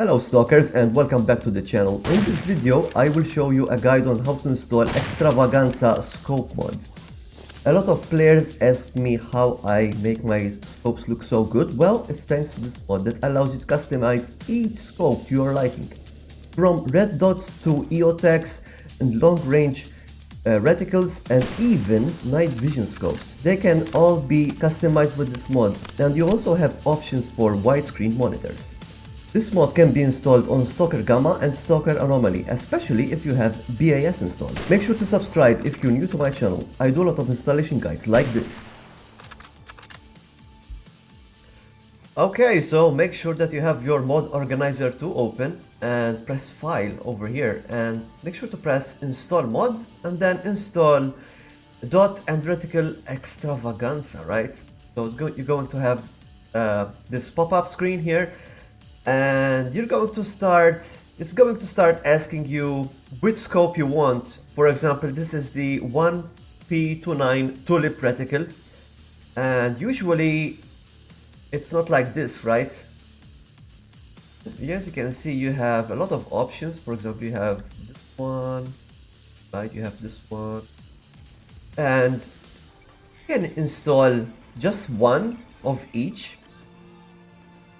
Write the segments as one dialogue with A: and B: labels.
A: Hello stalkers and welcome back to the channel. In this video I will show you a guide on how to install Extravaganza scope mod. A lot of players ask me how I make my scopes look so good. Well, it's thanks to this mod that allows you to customize each scope to your liking. From red dots to Eotechs and long range reticles and even night vision scopes. They can all be customized with this mod, and you also have options for widescreen monitors. This mod can be installed on Stalker Gamma and Stalker Anomaly, especially if you have BAS installed. Make sure to subscribe if you're new to my channel. I do a lot of installation guides like this. Okay, so make sure that you have your mod organizer to open and press file over here and make sure to press install mod and then install dot and reticle extravaganza, right? So you're going to have this pop-up screen here, and it's going to start asking you which scope you want. For example, this is the 1P29 tulip reticle, and usually it's not like this, right? As you can see, you have a lot of options. For example, you have this one, right? You have this one, and you can install just one of each.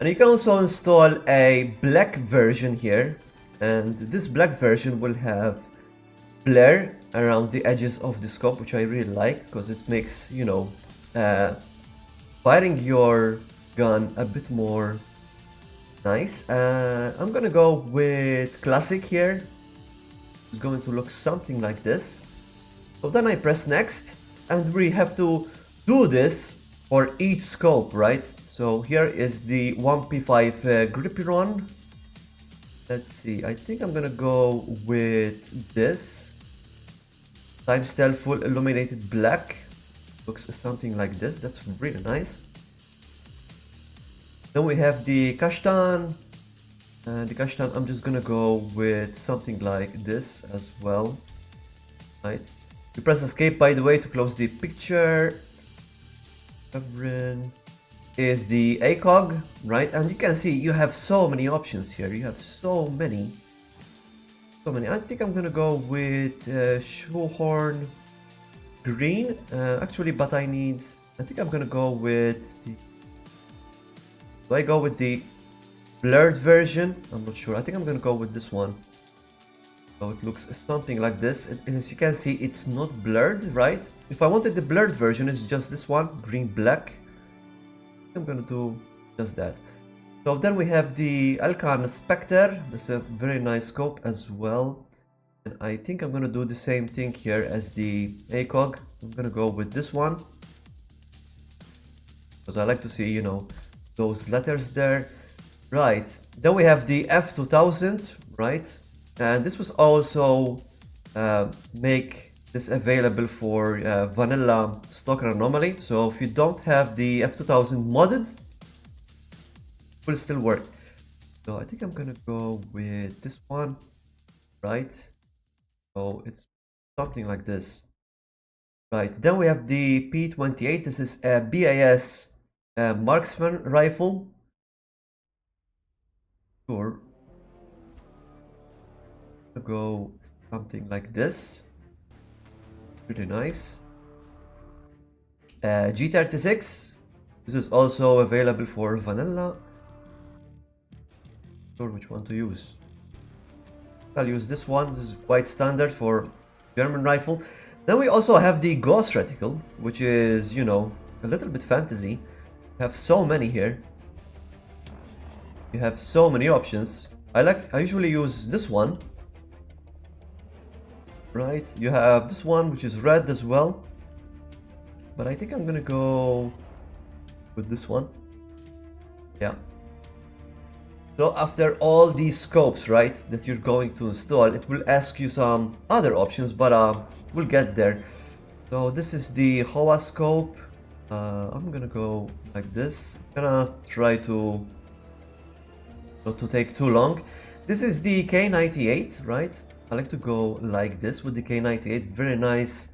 A: And you can also install a black version here, and this black version will have blur around the edges of the scope, which I really like because it makes, you know, firing your gun a bit more nice. I'm gonna go with classic here. It's going to look something like this. So then I press next, and we have to do this for each scope, right? So here is the 1P5 Grippiron. Let's see, I think I'm gonna go with this Time-Style full illuminated black. Looks something like this. That's really nice. Then we have the Kashtan. The Kashtan, I'm just gonna go with something like this as well. Right. You press escape, by the way, to close the picture. Covering is the ACOG, right? And you can see you have so many options here. You have so many. I think I'm gonna go with shoehorn green. Actually, but I think I'm gonna go with the. Do I go with the blurred version? I'm not sure. I think I'm gonna go with this one. So it looks something like this. As you can see, it's not blurred, right? If I wanted the blurred version, it's just this one, green black. I'm gonna do just that. So then we have the S.T.A.L.K.E.R. That's a very nice scope as well. And I think I'm gonna do the same thing here as the ACOG. I'm gonna go with this one because I like to see, you know, those letters there. Right, then we have the F2000, right? And this was also make this available for vanilla Stalker Anomaly. So if you don't have the F2000 modded, it will still work. So I think I'm gonna go with this one, right? So it's something like this. Right, then we have the P28. This is a BAS marksman rifle. Sure. I'll go something like this. Pretty nice. G36. This is also available for vanilla. Not sure which one to use. I'll use this one. This is quite standard for German rifle. Then we also have the Ghost Reticle, which is, you know, a little bit fantasy. We have so many here. You have so many options. I usually use this one. Right, you have this one which is red as well, but I think I'm gonna go with this one. Yeah. So after all these scopes, right, that you're going to install, it will ask you some other options, but we'll get there. So this is the HOA scope. I'm gonna go like this. I'm gonna try to not to take too long. This is the K98, right? I like to go like this with the K98. Very nice,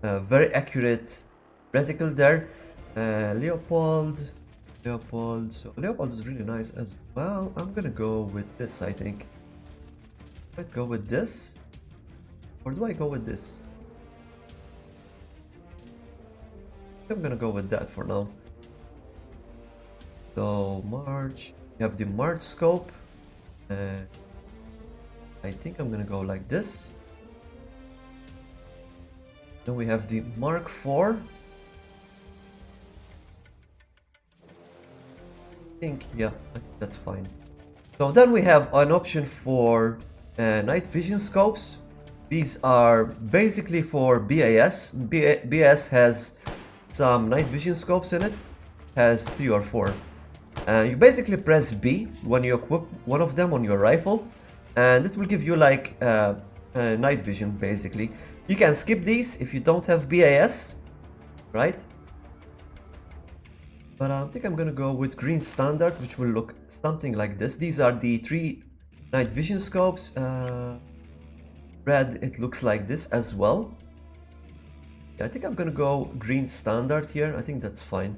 A: very accurate reticle there. Leopold. Leopold. So Leopold is really nice as well. I'm gonna go with this, I think. I'd go with this. Or do I go with this? I'm gonna go with that for now. So March. You have the March scope. I think I'm gonna go like this. Then we have the Mark IV. Yeah, I think that's fine. So then we have an option for night vision scopes. These are basically for BAS. BAS has some night vision scopes in it. Has 3 or 4. You basically press B when you equip one of them on your rifle, and it will give you like night vision basically. You can skip these if you don't have BAS, right? But I think I'm gonna go with green standard, which will look something like this. These are the 3 night vision scopes. Red, it looks like this as well. Yeah, I think I'm gonna go green standard here. I think that's fine.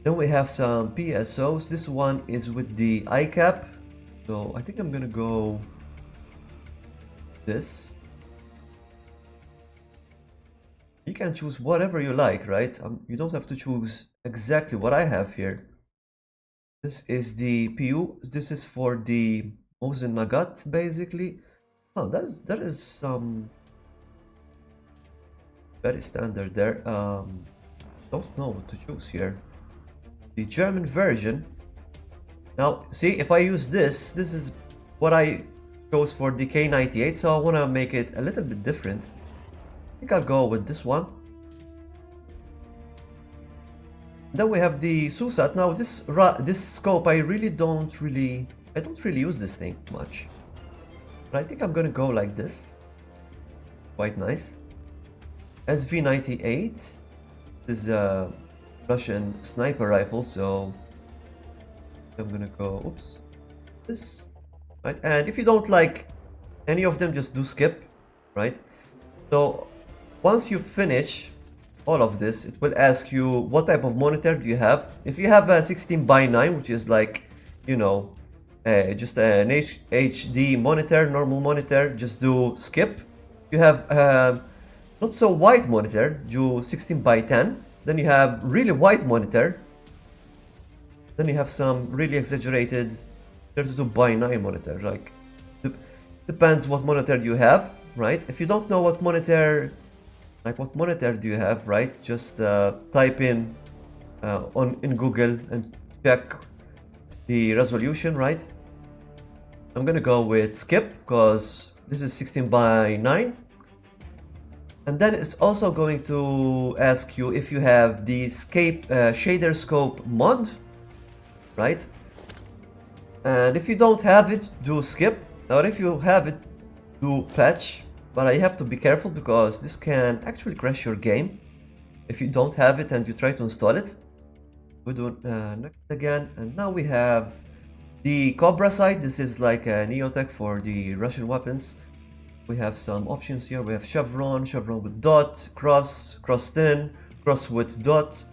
A: Then we have some PSOs. This one is with the ICAP. So I think I'm gonna go this. You can choose whatever you like, right? You don't have to choose exactly what I have here. This is the PU. This is for the Mosin Nagat, basically. Oh, that is some very standard there. Don't know what to choose here. The German version. Now, see, if I use this is what I chose for the K98, so I want to make it a little bit different. I think I'll go with this one. Then we have the Susat. Now this scope, I don't really use this thing much. But I think I'm gonna go like this. Quite nice. SV98. This is a Russian sniper rifle, so I'm gonna go, oops, this, right? And if you don't like any of them, just do skip, right? So once you finish all of this, it will ask you what type of monitor do you have. If you have a 16:9, which is like, you know, just an HD monitor, normal monitor, just do skip. You have not so wide monitor, do 16:10. Then you have really wide monitor. Then you have some really exaggerated 32:9 monitor. Like, depends what monitor you have, right? If you don't know what monitor, like what monitor do you have, right? Just type in in Google and check the resolution, right? I'm gonna go with skip because this is 16:9. And then it's also going to ask you if you have the shader scope mod, right? And if you don't have it, do skip. Or if you have it, do patch. But I have to be careful because this can actually crash your game if you don't have it and you try to install it. We do next again, and now we have the Cobra side. This is like an Eotech for the Russian weapons. We have some options here. We have chevron with dot, cross thin, cross with dot.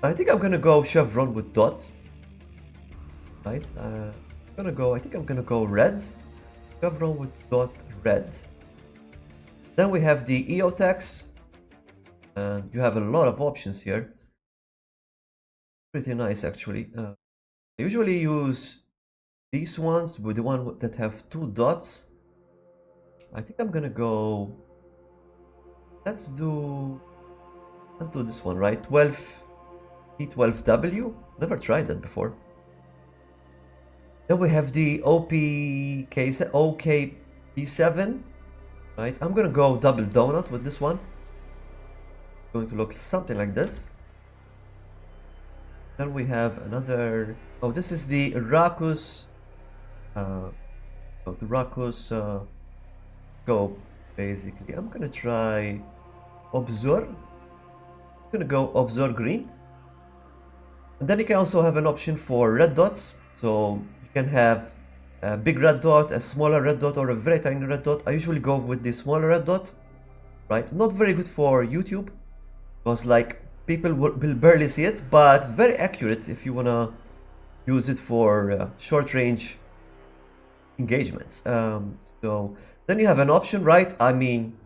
A: I think I'm gonna go chevron with dot. Right? I think I'm gonna go red. Chevron with dot red. Then we have the Eotechs, and you have a lot of options here. Pretty nice actually. I usually use these ones with the one that have 2 dots. I think I'm gonna go. Let's do this one, right? 12T12W. Never tried that before. Then we have the OKP7, right? I'm gonna go double donut with this one. It's going to look something like this. Then we have another. Oh, this is the Rakus. The Rakus scope. Basically, I'm gonna try Observe. I'm gonna go Observe green. And then you can also have an option for red dots. So you can have a big red dot, a smaller red dot, or a very tiny red dot. I usually go with the smaller red dot, right? Not very good for YouTube, because like people will barely see it, but very accurate if you wanna use it for short range engagements. So then you have an option, right? I mean,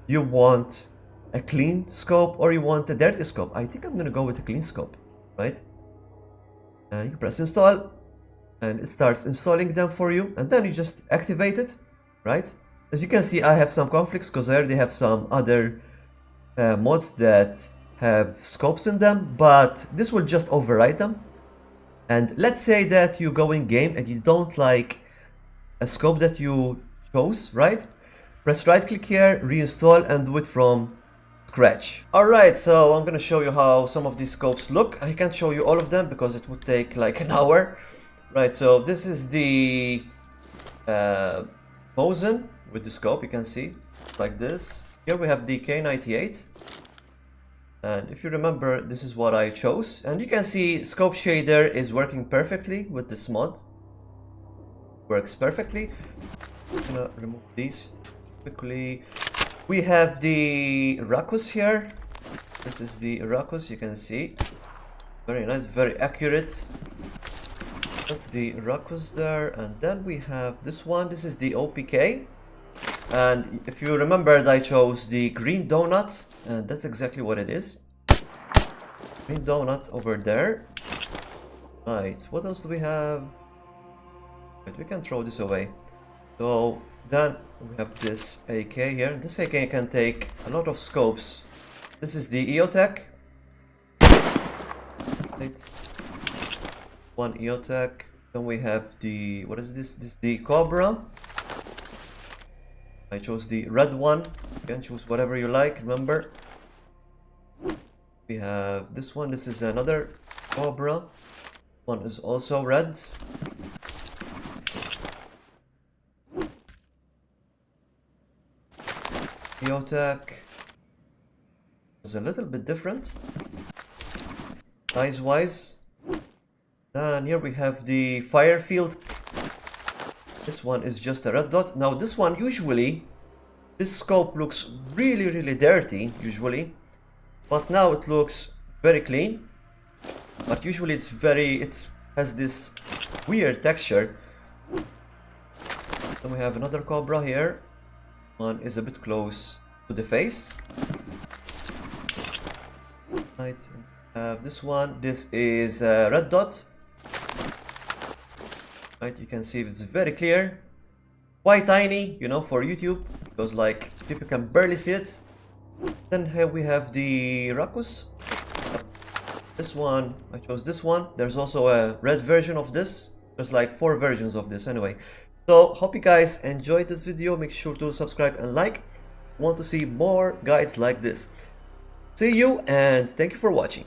A: you want a clean scope or you want a dirty scope. I think I'm gonna go with a clean scope, right? You press install and it starts installing them for you, and then you just activate it, right? As you can see, I have some conflicts because I already have some other mods that have scopes in them, but this will just override them. And let's say that you go in game and you don't like a scope that you chose, right? Press right click here, reinstall, and do it from scratch. Alright, so I'm gonna show you how some of these scopes look. I can't show you all of them because it would take like an hour. Right, so this is the Mosin with the scope, you can see, like this. Here we have the K98. And if you remember, this is what I chose. And you can see scope shader is working perfectly with this mod. Works perfectly. I'm gonna remove these quickly. We have the Racus here. This is the Racus, you can see. Very nice, very accurate. That's the Racus there. And then we have this one. This is the OPK. And if you remembered, I chose the green donut, and that's exactly what it is. Green donut over there. Right, what else do we have? But we can throw this away. So then we have this AK here. This AK can take a lot of scopes. This is the Eotech. Right. One Eotech. Then we have the, what is this? This is the Cobra. I chose the red one. You can choose whatever you like, remember. We have this one. This is another Cobra. One is also red. Eotech is a little bit different size wise. Then here we have the Firefield. This one is just a red dot. Now this one, usually this scope looks really dirty usually, but now it looks very clean. But usually it has this weird texture. Then we have another Cobra here. One is a bit close to the face. Right, this one, this is a red dot. Right, you can see it's very clear, quite tiny, you know, for YouTube, because like people can barely see it. Then here we have the Racus. This one, I chose this one. There's also a red version of this. There's like 4 versions of this anyway. So hope you guys enjoyed this video. Make sure to subscribe and like. Want to see more guides like this. See you and thank you for watching.